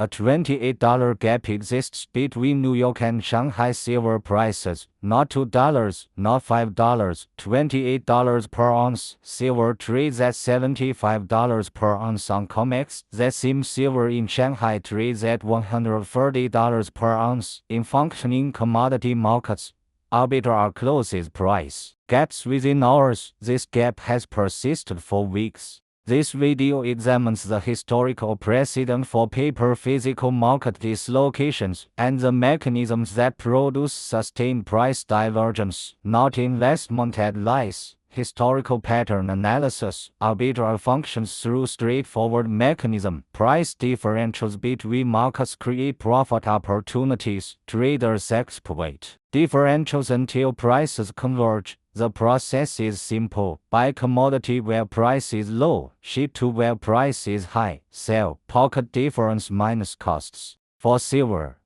A $28 gap exists between New York and Shanghai silver prices, not $2, not $5, $28 per ounce. Silver trades at $75 per ounce on COMEX. That same silver in Shanghai trades at $130 per ounce. In functioning commodity markets, arbitrage closes price gaps within hours. This gap has persisted for weeks. This video examines the historical precedent for paper physical market dislocations and the mechanisms that produce sustained price divergence. Not investment advice. Historical pattern analysis. Arbitrage functions through straightforward mechanism. Price differentials between markets create profit opportunities. Traders exploit differentials until prices converge. The process is simple. Buy commodity where price is low, ship to where price is high, sell, pocket difference minus costs. For silver,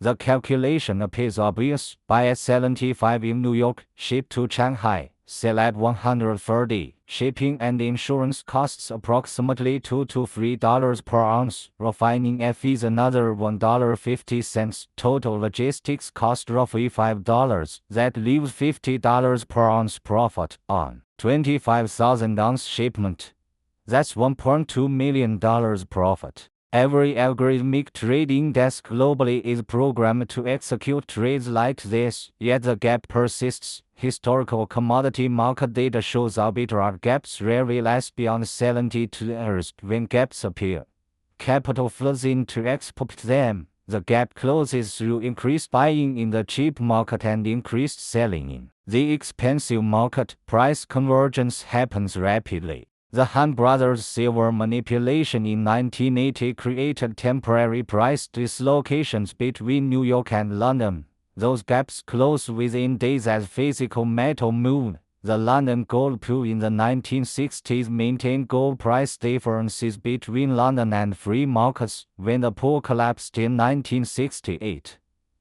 the calculation appears obvious. Buy at 75 in New York, ship to Shanghai, sell at 130. Shipping and insurance costs approximately $2 to $3 per ounce. Refining fees another $1.50. Total logistics cost roughly $5. That leaves $50 per ounce profit on 25,000 ounce shipment. That's $1.2 million profit. Every algorithmic trading desk globally is programmed to execute trades like this, yet the gap persists. Historical commodity market data shows arbitrage gaps rarely last beyond 72 hours. When gaps appear, capital flows in to exploit them. The gap closes through increased buying in the cheap market and increased selling in the expensive market. Price convergence happens rapidly. The Hunt brothers' silver manipulation in 1980 created temporary price dislocations between New York and London. Those gaps closed within days as physical metal moved. The London gold pool in the 1960s maintained gold price differences between London and free markets. When the pool collapsed in 1968,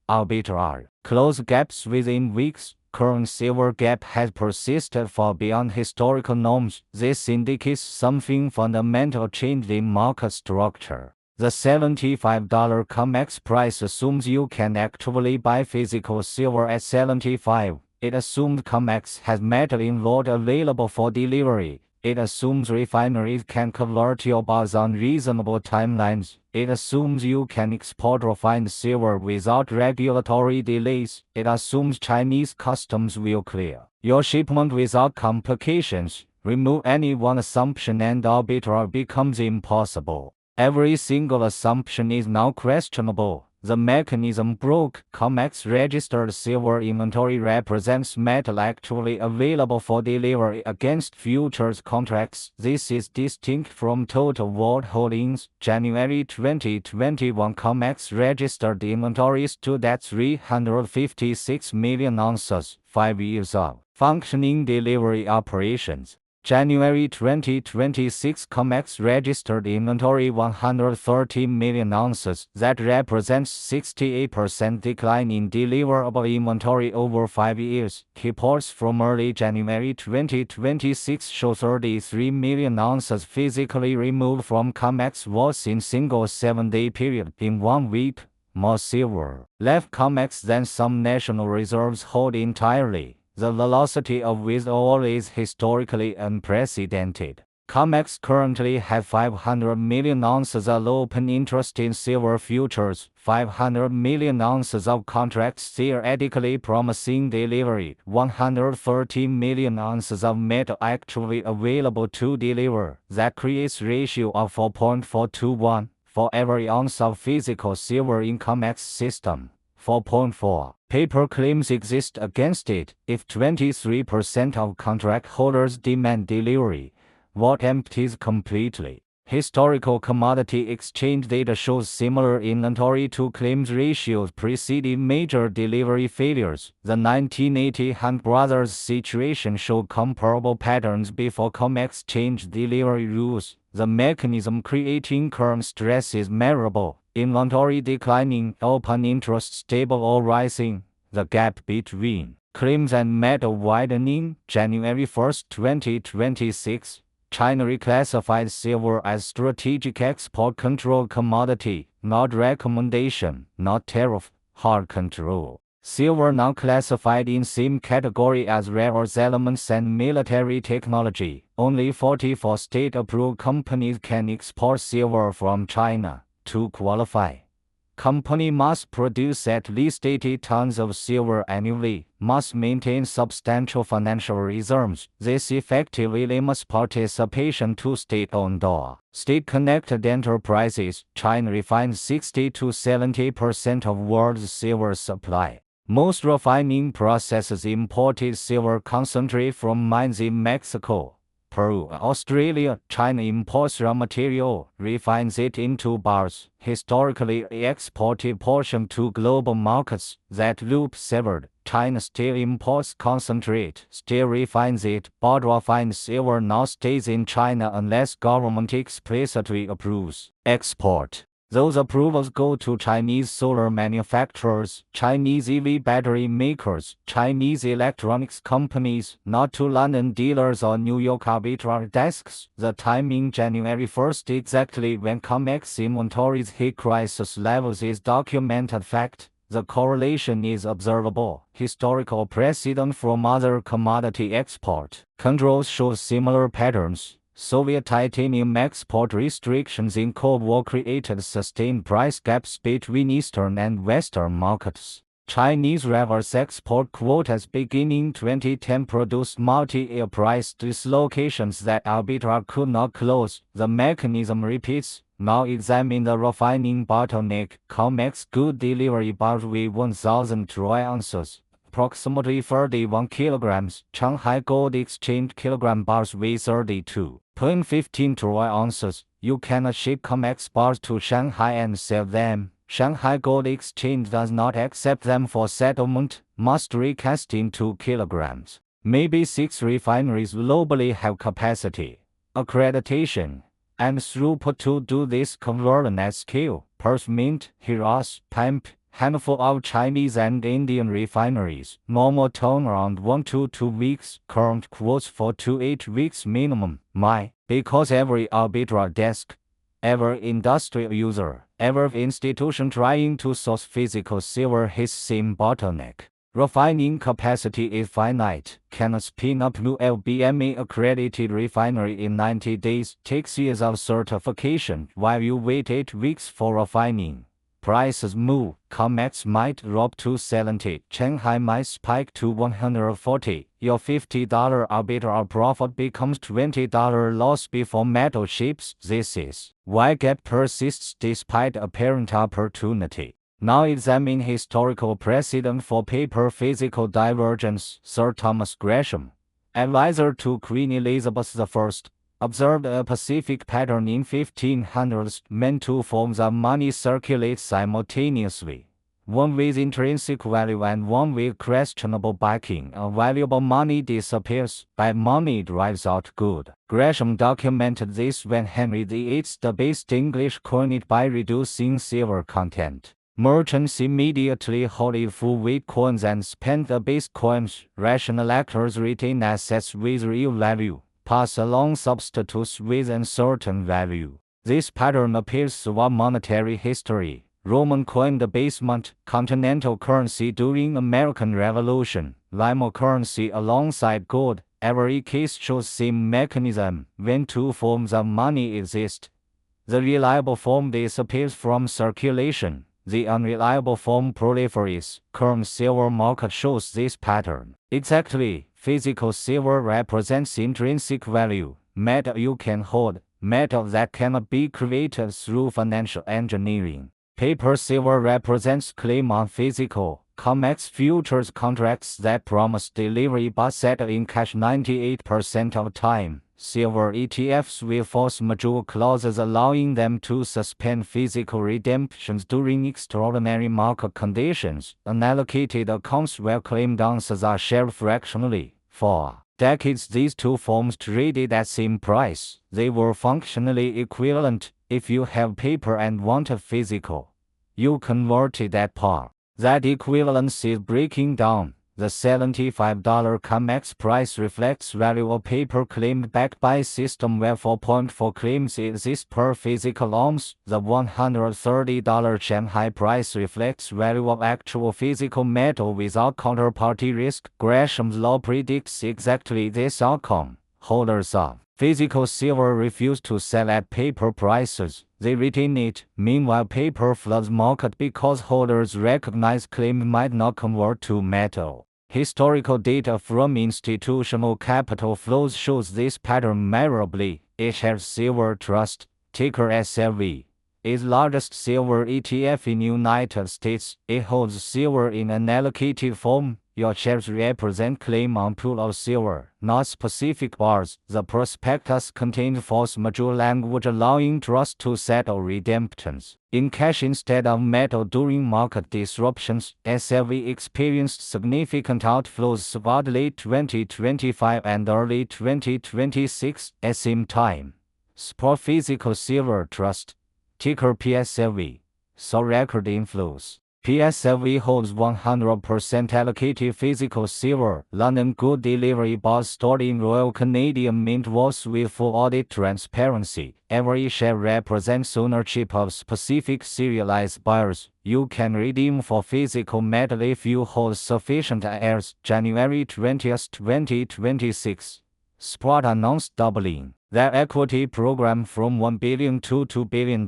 arbitrage closed gaps within weeks. Current silver gap has persisted far beyond historical norms. This indicates something fundamental changed in market structure. The $75 COMEX price assumes you can actually buy physical silver at 75. It assumed COMEX has metal in lot available for delivery. It assumes refineries can convert your bars on reasonable timelines. It assumes you can export refined silver without regulatory delays. It assumes Chinese customs will clear your shipment without complications. Remove any one assumption and arbitrage becomes impossible. Every single assumption is now questionable. The mechanism broke. COMEX registered silver inventory represents metal actually available for delivery against futures contracts. This is distinct from total vault holdings. January 2021 COMEX registered inventory stood at 356 million ounces, 5 years of functioning delivery operations. January 2026 COMEX registered inventory 113 million ounces. That represents 68% decline in deliverable inventory over 5 years. Reports from early January 2026 show 33 million ounces physically removed from COMEX vaults in single 7-day period. In 1 week, more silver left COMEX than some national reserves hold entirely. The velocity of withdrawal is historically unprecedented. COMEX currently has 500 million ounces of open interest in silver futures, 500 million ounces of contracts theoretically promising delivery, 113 million ounces of metal actually available to deliver. That creates ratio of 4.4 to 1 for every ounce of physical silver in COMEX system. 4.4. Paper claims exist against it. If 23% of contract holders demand delivery, vault empties completely. Historical commodity exchange data shows similar inventory to claims ratios preceding major delivery failures. The 1980 Hunt brothers situation showed comparable patterns before COMEX changed delivery rules. The mechanism creating current stress is measurable. Inventory declining, open interest stable or rising. The gap between claims and metal widening. January 1, 2026. China reclassified silver as strategic export control commodity, not recommendation, not tariff, hard control. Silver now classified in same category as rare earth elements and military technology. Only 44 state-approved companies can export silver from China. To qualify, company must produce at least 80 tons of silver annually, must maintain substantial financial reserves. This effectively limits participation to state-owned or state-connected enterprises. China refines 60 to 70% of world's silver supply. Most refining processes imported silver concentrate from mines in Mexico, Peru, Australia. China imports raw material, refines it into bars. Historically, exported portion to global markets. That loop severed. China still imports concentrate, still refines it, but refined silver now stays in China unless government explicitly approves export. Those approvals go to Chinese solar manufacturers, Chinese EV battery makers, Chinese electronics companies, not to London dealers or New York arbitrage desks. The timing January 1st, exactly when COMEX inventories hit crisis levels, is documented fact. The correlation is observable. Historical precedent from other commodity export controls shows similar patterns. Soviet titanium export restrictions in Cold War created sustained price gaps between Eastern and Western markets. Chinese reverse export quotas beginning 2010 produced multi-year price dislocations that arbitrage could not close. The mechanism repeats. Now examine the refining bottleneck. COMEX good delivery bars with 1,000 troy ounces, approximately 31 kilograms. Shanghai Gold Exchange kilogram bars with 32.15 troy ounces. You cannot ship COMEX bars to Shanghai and sell them. Shanghai Gold Exchange does not accept them for settlement, must recast into kilograms. Maybe 6 refineries globally have capacity, accreditation, and throughput to do this conversion at scale. Perth Mint, Heras, Pamp, handful of Chinese and Indian refineries. Normal turnaround 1 to 2 weeks. Current quotes for 2 8 weeks minimum. Because every arbitrage desk, every industrial user, every institution trying to source physical silver hits same bottleneck. Refining capacity is finite. Cannot spin up new LBMA accredited refinery in 90 days. Takes years of certification while you wait 8 weeks for refining. Prices move. COMEX might drop to 70. Shanghai might spike to 140. Your $50 arbitrage profit becomes $20 loss before metal ships. This is why gap persists despite apparent opportunity. Now examine historical precedent for paper physical divergence. Sir Thomas Gresham, advisor to Queen Elizabeth I, observed a specific pattern in 1500s when two forms of money circulate simultaneously, one with intrinsic value and one with questionable backing. A valuable money disappears, bad money drives out good. Gresham documented this when Henry VIII debased English coinage by reducing silver content. Merchants immediately hoarded full-weight coins and spent the base coins. Rational actors retain assets with real value, pass along substitutes with uncertain value. This pattern appears throughout monetary history. Roman coin debasement, continental currency during American Revolution, lima currency alongside gold. Every case shows same mechanism. When two forms of money exist, the reliable form disappears from circulation. The unreliable form proliferates. Current silver market shows this pattern. Exactly, physical silver represents intrinsic value, metal you can hold, metal that cannot be created through financial engineering. Paper silver represents claim on physical, COMEX futures contracts that promise delivery but settle in cash 98% of time. Silver ETFs with force majeure clauses allowing them to suspend physical redemptions during extraordinary market conditions. Unallocated accounts where claimed ounces are shared fractionally. For decades these two forms traded at same price. They were functionally equivalent. If you have paper and want a physical, you convert it at par. That equivalence is breaking down. The $75 COMEX price reflects value of paper claimed backed by system where 4.4 claims exist per physical ounce. The $130 Shanghai price reflects value of actual physical metal without counterparty risk. Gresham's law predicts exactly this outcome. Holders of physical silver refuse to sell at paper prices. They retain it. Meanwhile, paper floods market because holders recognize claim might not convert to metal. Historical data from institutional capital flows shows this pattern memorably. HR's Silver Trust, ticker SLV, is largest silver ETF in United States. It holds silver in an allocated form. Your shares represent claim on pool of silver, not specific bars. The prospectus contained force majeure language allowing trust to settle redemptions in cash instead of metal during market disruptions. SLV experienced significant outflows throughout late 2025 and early 2026. At same time, Spot Physical Silver Trust, ticker PSLV, saw record inflows. PSLV holds 100% allocated physical silver. London Good Delivery bars stored in Royal Canadian Mint Vaults with full audit transparency. Every share represents ownership of specific serialized buyers. You can redeem for physical metal if you hold sufficient shares. January 20, 2026. Spot announced doubling their equity program from $1 billion to $2 billion.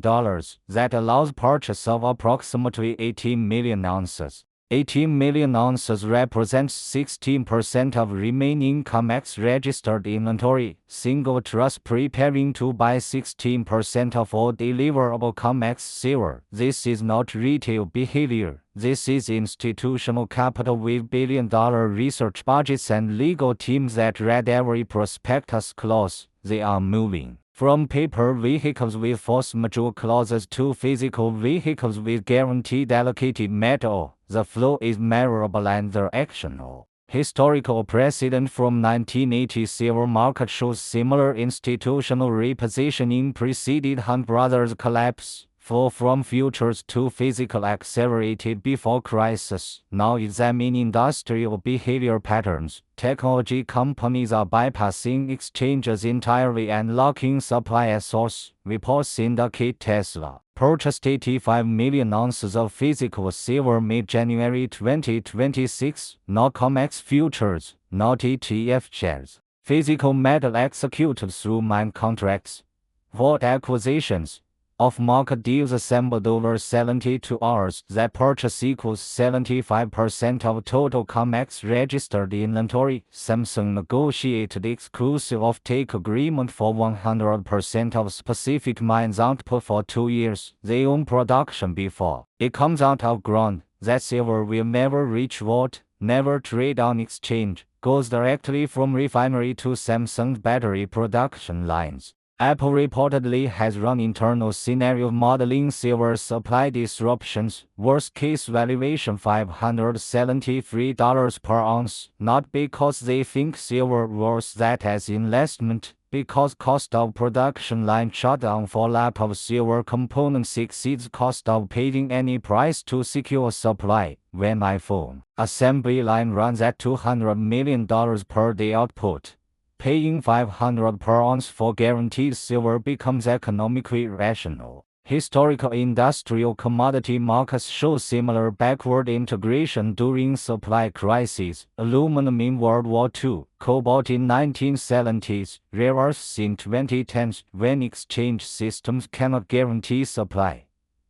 That allows purchase of approximately 18 million ounces. 18 million ounces represents 16% of remaining COMEX registered inventory. Single trust preparing to buy 16% of all deliverable COMEX silver. This is not retail behavior. This is institutional capital with billion-dollar research budgets and legal teams that read every prospectus clause. They are moving from paper vehicles with force majeure clauses to physical vehicles with guaranteed allocated metal. The flow is memorable and directional. Historical precedent from 1980 silver market shows similar institutional repositioning preceded Hunt Brothers collapse. Flow from futures to physical accelerated before crisis. Now examine industrial behavior patterns. Technology companies are bypassing exchanges entirely and locking supply at source. Reports indicate Tesla purchased 85 million ounces of physical silver mid-January 2026. Not COMEX futures, not ETF shares. Physical metal executed through mine contracts. Vault acquisitions. Off-market deals assembled over 72 hours. That purchase equals 75% of total COMEX registered inventory. Samsung negotiated exclusive off-take agreement for 100% of specific mines output for 2 years. They own production before it comes out of ground. That silver will never reach vault, never trade on exchange, goes directly from refinery to Samsung's battery production lines. Apple reportedly has run internal scenario modeling silver supply disruptions. Worst case valuation $573 per ounce. Not because they think silver worth that as investment, because cost of production line shutdown for lack of silver components exceeds cost of paying any price to secure supply. When iPhone assembly line runs at $200 million per day output, paying $500 per ounce for guaranteed silver becomes economically rational. Historical industrial commodity markets show similar backward integration during supply crises. Aluminum in World War II, cobalt in 1970s, rare earths in 2010s, when exchange systems cannot guarantee supply.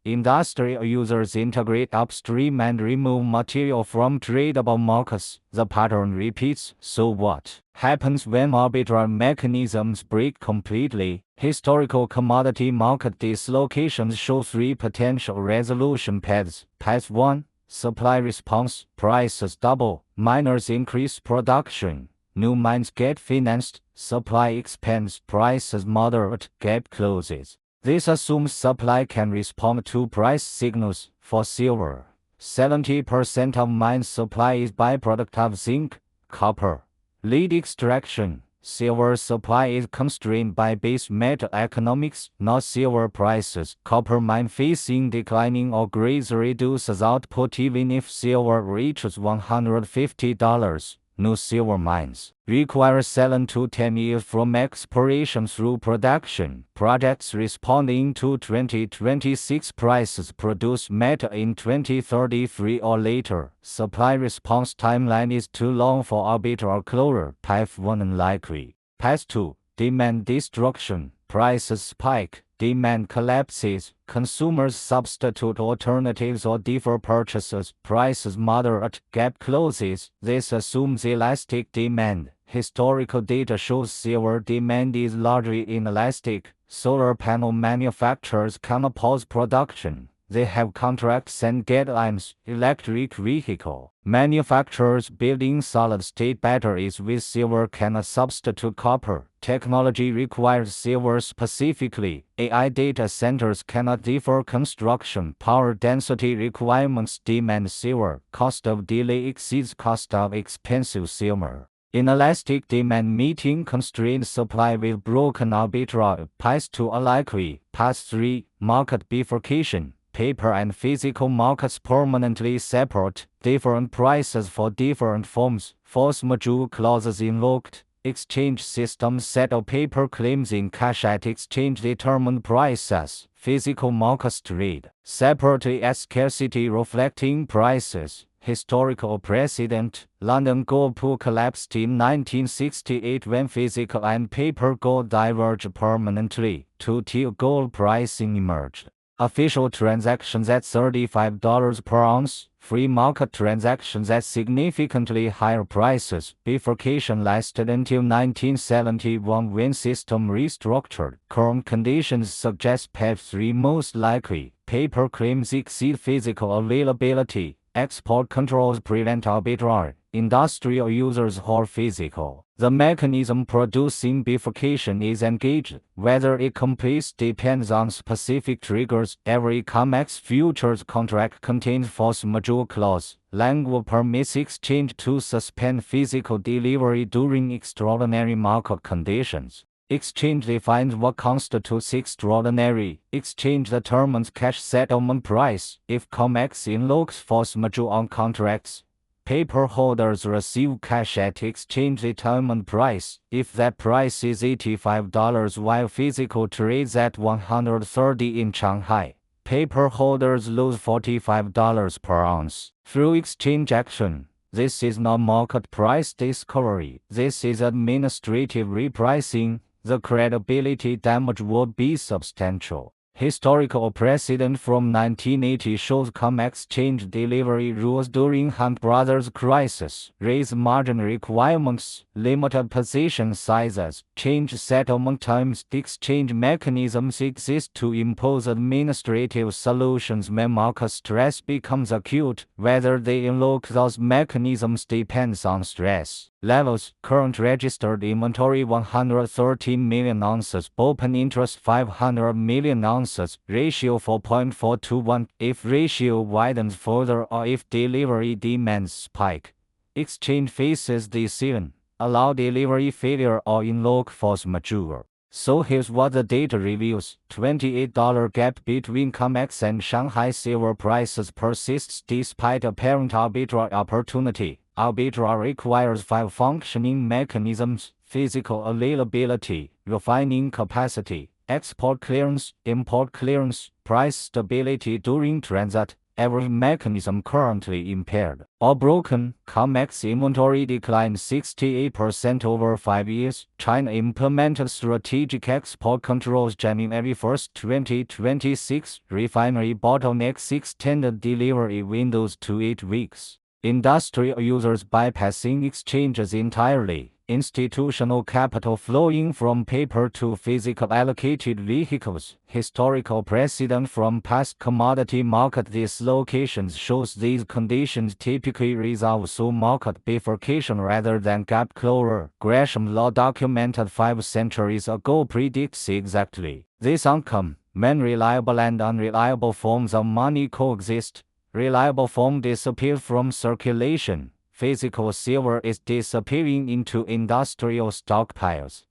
Industrial users integrate upstream and remove material from tradable markets. The pattern repeats. So what happens when arbitrage mechanisms break completely? Historical commodity market dislocations show 3 potential resolution paths. Path 1. Supply response. Prices double. Miners increase production. New mines get financed. Supply expands. Prices moderate. Gap closes. This assumes supply can respond to price signals. For silver, 70% of mine supply is byproduct of zinc, copper, lead extraction. Silver supply is constrained by base metal economics, not silver prices. Copper mine facing declining or greatly reduces output even if silver reaches $150. New silver mines require 7 to 10 years from exploration through production. Projects responding to 2026 prices produce metal in 2033 or later. Supply response timeline is too long for arbitrage closure. Path 1 unlikely. Path 2. Demand destruction. Prices spike. Demand collapses, consumers substitute alternatives or defer purchases, prices moderate, gap closes. This assumes elastic demand. Historical data shows silver demand is largely inelastic. Solar panel manufacturers cannot pause production. They have contracts and deadlines. Electric vehicle manufacturers building solid-state batteries with silver cannot substitute copper. Technology requires silver specifically. AI data centers cannot defer construction. Power density requirements demand silver. Cost of delay exceeds cost of expensive silver. Inelastic demand meeting constrained supply with broken arbitrage. Path 2 unlikely. Path 3. Market bifurcation. Paper and physical markets permanently separate, different prices for different forms, force majeure clauses invoked, exchange systems settle paper claims in cash at exchange-determined prices, physical markets trade separately at scarcity reflecting prices. Historical precedent, London gold pool collapsed in 1968 when physical and paper gold diverged permanently, two-tier gold pricing emerged. Official transactions at $35 per ounce, free market transactions at significantly higher prices. Bifurcation lasted until 1971 when system restructured. Current conditions suggest Path 3 most likely. Paper claims exceed physical availability. Export controls prevent arbitrage. Industrial users hold physical. The mechanism producing bifurcation is engaged. Whether it completes depends on specific triggers. Every COMEX futures contract contains force majeure clause. Language permits exchange to suspend physical delivery during extraordinary market conditions. Exchange defines what constitutes extraordinary. Exchange determines cash settlement price. If COMEX invokes force majeure on contracts, paper holders receive cash at exchange-determined price. If that price is $85 while physical trades at $130 in Shanghai, paper holders lose $45 per ounce. Through exchange action, this is not market price discovery. This is administrative repricing. The credibility damage would be substantial. Historical precedent from 1980 shows COMEX changed delivery rules during Hunt Brothers crisis, raised margin requirements, limited position sizes, changed settlement times. Exchange mechanisms exist to impose administrative solutions when market stress becomes acute. Whether they invoke those mechanisms depends on stress levels. Current registered inventory 113 million ounces. Open interest 500 million ounces. Ratio 4.4 to 1. If ratio widens further or if delivery demands spike, exchange faces decision. Allow delivery failure or invoke force majeure. So here's what the data reveals. $28 gap between COMEX and Shanghai silver prices persists despite apparent arbitrage opportunity. Arbitrage requires 5 functioning mechanisms: physical availability, refining capacity, export clearance, import clearance, price stability during transit. Every mechanism currently impaired or broken. COMEX inventory declined 68% over 5 years. China implemented strategic export controls January 1, 2026. Refinery bottlenecks extended delivery windows to 8 weeks. Industrial users bypassing exchanges entirely. Institutional capital flowing from paper to physical allocated vehicles. Historical precedent from past commodity market dislocations shows these conditions typically resolve through market bifurcation rather than gap closure. Gresham law documented 5 centuries ago predicts exactly this outcome. When reliable and unreliable forms of money coexist, reliable form disappears from circulation. physical silver is disappearing into industrial stockpiles,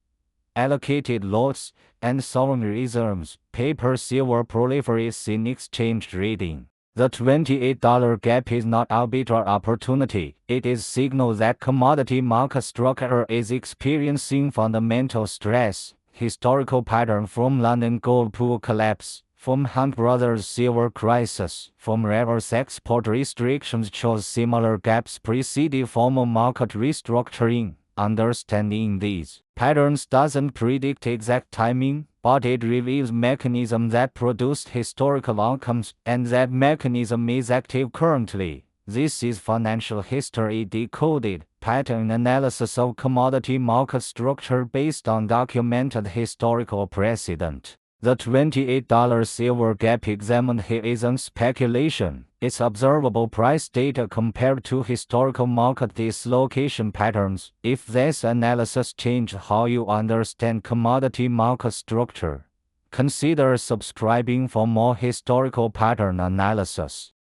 allocated lots, and sovereign reserves. Paper silver proliferates in exchange trading. The $28 gap is not arbitrage opportunity. It is signal that commodity market structure is experiencing fundamental stress. Historical pattern from London gold pool collapse, from Hunt Brothers silver crisis, from reverse export restrictions shows similar gaps preceded formal market restructuring. Understanding these patterns doesn't predict exact timing, but it reveals mechanisms that produced historical outcomes, and that mechanism is active currently. This is financial history decoded, pattern analysis of commodity market structure based on documented historical precedent. The $28 silver gap examined here isn't speculation, it's observable price data compared to historical market dislocation patterns. If this analysis changed how you understand commodity market structure, consider subscribing for more historical pattern analysis.